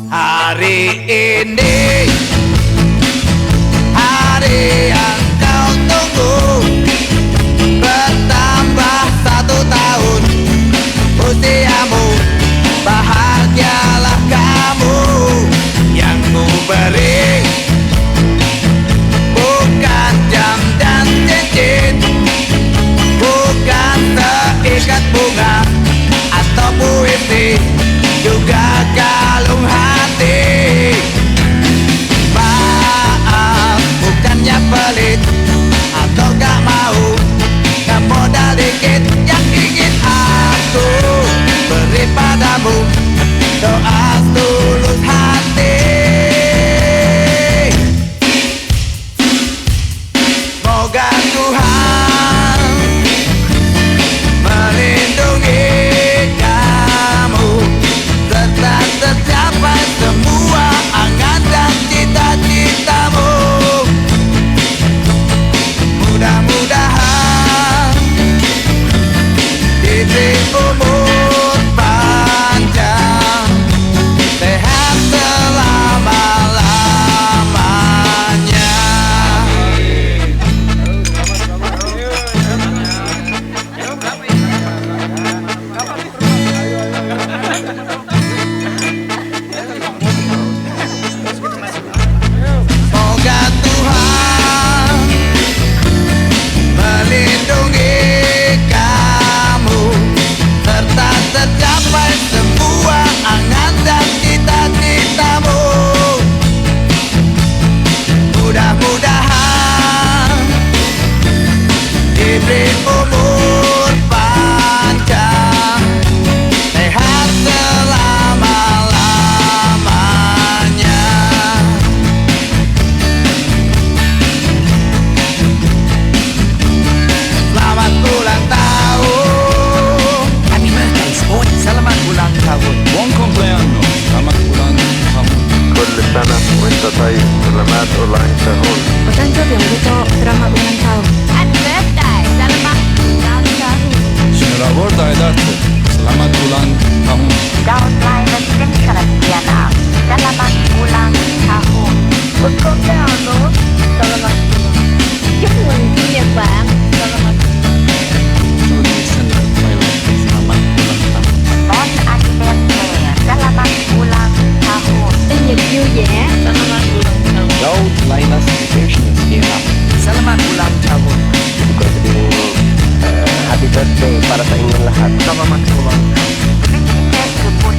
Hari ini hari yang kau tunggu, bertambah 1 tahun usiamu. Bahagialah kamu, yang ku beri bukan jam dan cincin, bukan seikat bunga atau puisi, juga kalung hati. Maaf, bukannya pelit atau gak mau, gak modal dikit yang ingin aku beri padamu, doa tulus hati. Moga Tuhan melindungi kamu, serta tercapai semua angan dan cita-citamu. Mudah-mudahan diberi umur panjang, sehat selama-lamanya. Moga Tuhan melindungi kamu, serta tercapai semua angan dan cita-citamu. Mudah-mudahan diberi umur panjang, sehat selama-lamanya. Selamat ulang tahun. Happy birthday, sport. Selamat ulang tahun. Buon compleanno, selamat ulang tahun. كل سنة وانت طيب. سلامات ulang tahun. お誕生日おめでとう。Selamat ulang tahun. Happy birthday, selamat ulang tahun. Selamat Aidatu, selamat ulang tahun. Tahun lahir Cristiana, selamat ulang tahun. Buon compleanno, selamat ulang. Chúc mừng sinh nhật bạn, selamat. Saudi Center Thailand, selamat ulang tahun. Bon anniversaire, selamat ulang tahun. Sinh nhật vui vẻ. Selamat ulang tahun. Laut Linus Fashionist Vietnam. Selamat ulang tahun. Happy birthday para sa inyong lahat. Selamat ulang tahun. Prinsip Geburt